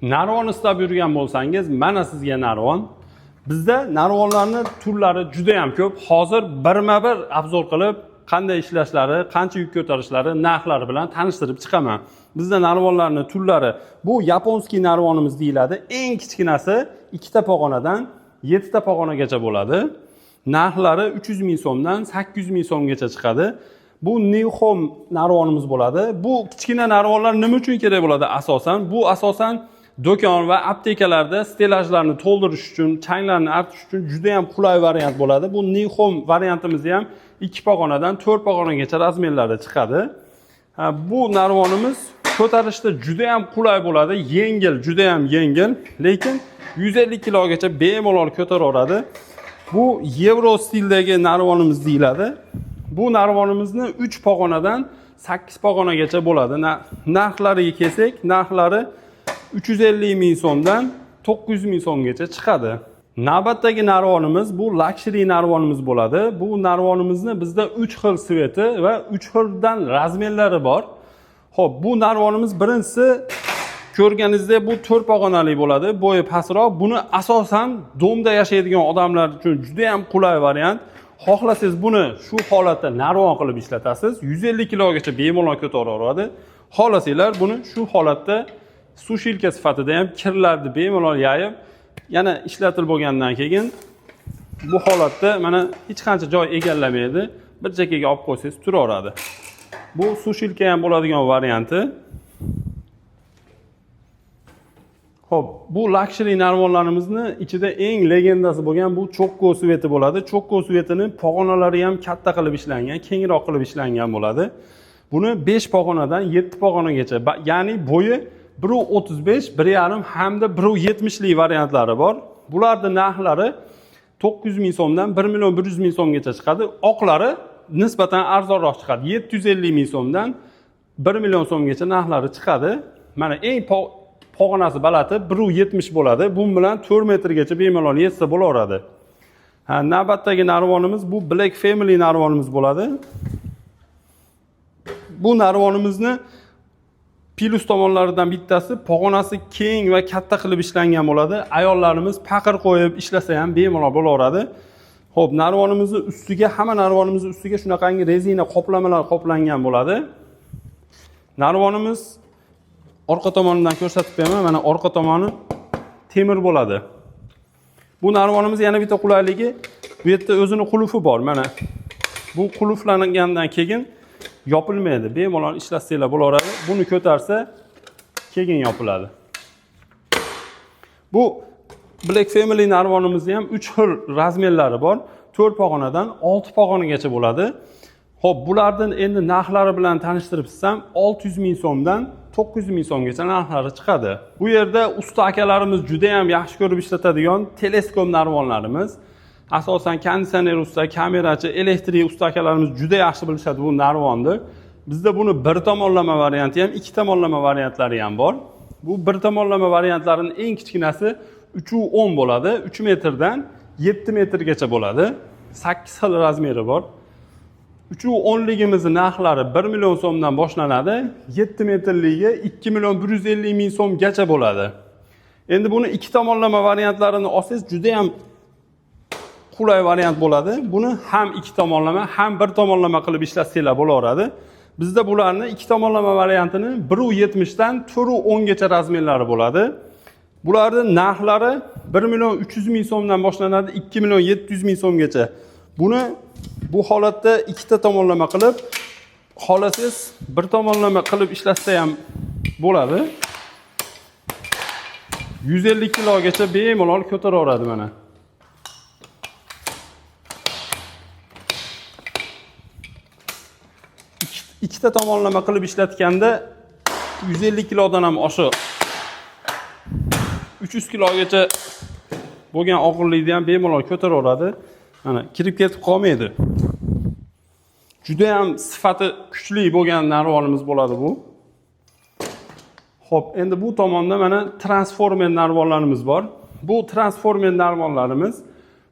Narvon istab yurgan bo'lsangiz, mana sizga narvon. Bizda narvonlarning turlari juda ham ko'p. Hozir birma-bir obzor qilib, qanday ishlashlari, qancha yuk ko'tarishlari, narxlari bilan tanishtirib chiqaman. Bizda narvonlarning turlari, bu yaponskiy narvonimiz deyiladi. Eng kichkinasi 2 ta pog'onadan 7 ta pog'onagacha bo'ladi. Narxlari 300 ming so'mdan 800 ming so'mgacha chiqadi. Bu Nihon narvonimiz bo'ladi. Bu kichkina narvonlar nima uchun kerak bo'ladi asosan? Bu asosan do'kon va aptekalarda stelajlarni to'ldirish uchun, changlarni artish uchun juda ham qulay variant bo'ladi. Bu Nihon variantimizni ham 2 pog'onadan 4 pog'onagacha razmerlarda chiqadi. Bu narvonimiz ko'tarishda juda ham qulay bo'ladi, yengil, juda ham yengil, lekin 150 kilogacha bemalol ko'taraveradi. Bu Euro stildagi narvonimiz deyiladi. Bu narvonimizni 3 pog'onadan 8 pog'onagacha bo'ladi. Narxlariga kelsak, narxlari 350 ming so'mdan 900 ming so'mgacha chiqadi. Navbatdagi narvonimiz bu luxury narvonimiz bo'ladi. Bu narvonimizni bizda 3 xil sveti va 3 xildan razmerlari bor. Xo'p, bu narvonimiz birinchisi ko'rganingizdek bu 4 pog'onali bo'ladi, bo'yi pastroq. Buni asosan domda yashaydigan odamlar uchun juda ham qulay variant. Xohlasangiz buni shu holatda narvon qilib ishlatasiz. 150 kilogacha bemalol ko'taraveradi. Xohlasanglar buni shu holatda sushilka sifatida ham kirlarni bemalol yayib, yana ishlatilib bo'lgandan keyin bu holatda mana hech qancha joy egallamaydi. Bir chekkaga olib qo'ysangiz turaveradi. Bu sushilka ham bo'ladigan varianti. Xo'p, bu luxury narvonlarimizni ichida eng legendasi bo'lgan bu Chokko sveti bo'ladi. Chokko svetining pog'onalari ham katta qilib ishlangan, kengroq qilib ishlangan bo'ladi. Buni 5 pog'onadan 7 pog'onagacha, ya'ni bo'yi 1.35, 1.5 hamda 1.70 lik variantlari bor. Bularning narxlari 900 ming so'mdan 1 million 100 ming so'mgacha chiqadi. Oqlari nisbatan arzonroq chiqadi. 750 ming so'mdan 1 million so'mgacha narxlari chiqadi. Mana eng pog'onasi balati 1.70 bo'ladi. Bu bilan 4 metrgacha bemalol yetsa bo'laveradi. Navbatdagi narvonimiz bu Black Family narvonimiz bo'ladi. Bu narvonimizni plus tomonlaridan bittasi pog'onasi keng va katta qilib ishlangan bo'ladi. Ayollarimiz paqir qo'yib ishlasa ham bemalol bo'laveradi. Xo'p, narvonimizning ustiga, hamma narvonimizning ustiga shunaqangi rezina qoplamalar qoplangan bo'ladi. Narvonimiz orqa tomonidan ko'rsatib beraman. Mana orqa tomoni temir bo'ladi. Bu narvonimiz yana bitta qulayligi, bu yerda o'zining qulufi bor. Mana bu qulflangandan keyin yopilmaydi. Bemalol ishlatsanglar bo'laveradi. Buni ko'tarsa keyin yopiladi. Bu Black Family narvonimizning ham 3 xil razmerlari bor. 4 pog'onadan 6 pog'onagacha bo'ladi. Xo'p, bularning endi narxlari bilan tanishtirib sizsam 600 ming so'mdan 900 ming so'mgacha narxlari chiqadi. Bu yerda usta akalarimiz juda ham yaxshi ko'rib ishlatadigan teleskop narvonlarimiz. Asosan konditsioner usta, kamerachi, elektrik usta akalarimiz juda yaxshi bilishadi bu narvonni. Bizda buni bir tomonlama varianti ham, 2 tomonlama variantlari ham bor. Bu bir tomonlama variantlarining eng kichkinasi 3.10 bo'ladi. 3 metrdan 7 metrgacha bo'ladi. 8 xil razmeri bor. 3.10 ligimizning narxlari 1 million so'mdan boshlanadi. 7 metrligi 2 million 150 ming so'mgacha bo'ladi. Endi buni 2 tomonlama variantlarini olsangiz juda ham qulay variant bo'ladi. Buni ham 2 tomonlama, ham 1 tomonlama qilib ishlatsanglar bo'laveradi. Bizda bularni 2 tomonlama variantini 1.70 dan 4.10 gacha razmerlari bo'ladi. Bularning narxlari 1 million 300 ming so'mdan boshlanadi, 2 million 700 ming so'mgacha. Buni bu holatda 2 ta tomonlama qilib, xolasangiz 1 tomonlama qilib ishlatsa ham bo'ladi. 150 kilogacha bemalol ko'taraveradi mana. Ikkita tomonlama qilib ishlatganda 150 kilodan ham oshiq 300 kilogacha bo'lgan og'irlikni ham bemalol ko'taraveradi. Mana kirib ketib qolmaydi. Juda ham sifati kuchli bo'lgan narvonimiz bo'ladi bu. Xo'p, endi bu tomonda mana transformer narvonlarimiz bor. Bu transformer narvonlarimiz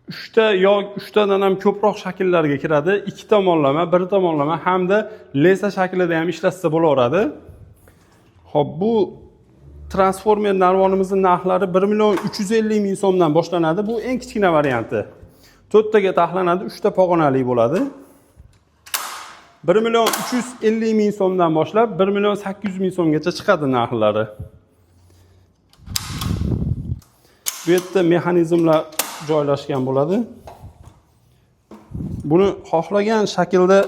3 ta yoki 3 tadan ham ko'proq shakllarga kiradi. 2 tomonlama, 1 tomonlama hamda lesa shaklida ham ishlatsa bo'laveradi. Xo'p, bu transformer narvonimizning narxlari 1.350.000 so'mdan boshlanadi. Bu eng kichkina varianti. 4 taga taxlanadi, 3 ta pog'onali bo'ladi. 1.350.000 so'mdan boshlab 1.800.000 so'mgacha chiqadi narxlari. Bu yerda mexanizmlar joylashgan bo'ladi. Buni xohlagan shaklda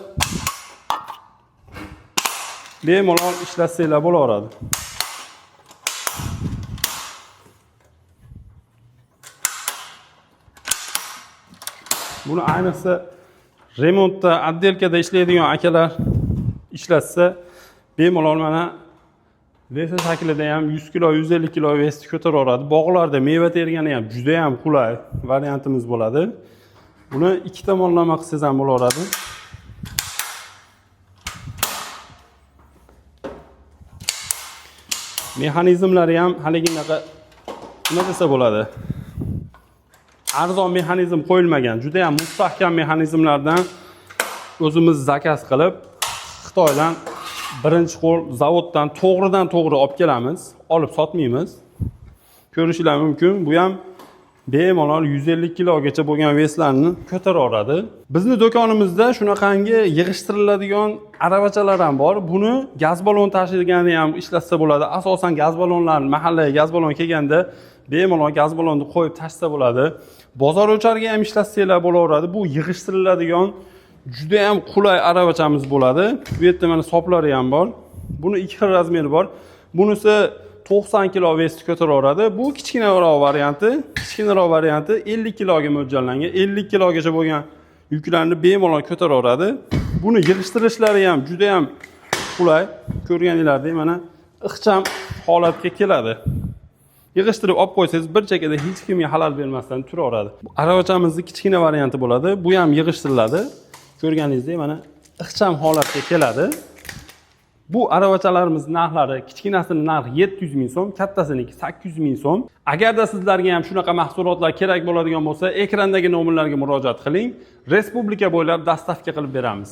bemalol ishlatsanglar bo'laveradi. Buni ayniqsa remontda, отделкада ishlaydigan akalar ishlatsa, bemalol mana vesi shaklida ham 100 kilo, 150 kilo vesni ko'taraveradi. Bog'larda meva tergani ham juda ham qulay variantimiz bo'ladi. Buni ikki tomonlama qilsangiz ham bo'laveradi. Mexanizmlari ham haligiga nima desa bo'ladi? Arzon mexanizm qo'yilmagan, juda ham mustahkam mexanizmlardan o'zimiz zakaz qilib, Xitoydan birinchi qo'l zavoddan to'g'ri olib kelamiz, olib sotmaymiz. Ko'rishinglar mumkin, bu ham bemalol 150 kilogacha bo'lgan veslarni ko'taraveradi. Bizning do'konimizda shunaqangi yig'ishtiriladigan aravachalar ham bor. Buni gaz ballon tashigani ham ishlatsa bo'ladi. Asosan gaz ballonlar, mahallaga gaz ballon kelganda bemalol gaz ballonni qo'yib tashsa bo'ladi. Bozor o'charga ham ishlatsanglar bo'laveradi. Bu yig'ishtiriladigan juda ham qulay aravachamiz bo'ladi. Bu yerda mana soplari ham bor. Buni ikki xil razmeri bor. Bunisi 90 kilo vesni ko'taraveradi. Bu kichkinaroq varianti. Kichkinaroq varianti 50 kiloga mo'ljallangan. 50 kilogacha bo'lgan yuklarni bemalol ko'taraveradi. Buni yig'ishtirishlari ham juda ham qulay. Ko'rganinglardek mana ixcham holatga keladi. Yig'ishtirib olib qo'ysangiz bir chekada hech kimga xalal bermasdan turaveradi. Aravachamizning kichkina varianti bo'ladi. Bu ham yig'ishtiriladi. Ko'rganingizdek mana ixcham holatga keladi. Bu aravachalarimiz narxlari, kichkinasining narxi 700.000 so'm, kattasiniki 800.000 so'm. Agarda sizlarga ham shunaqa mahsulotlar kerak bo'ladigan bo'lsa, ekrandagi nomerlarga murojaat qiling. Respublika bo'ylab dastavka qilib beramiz.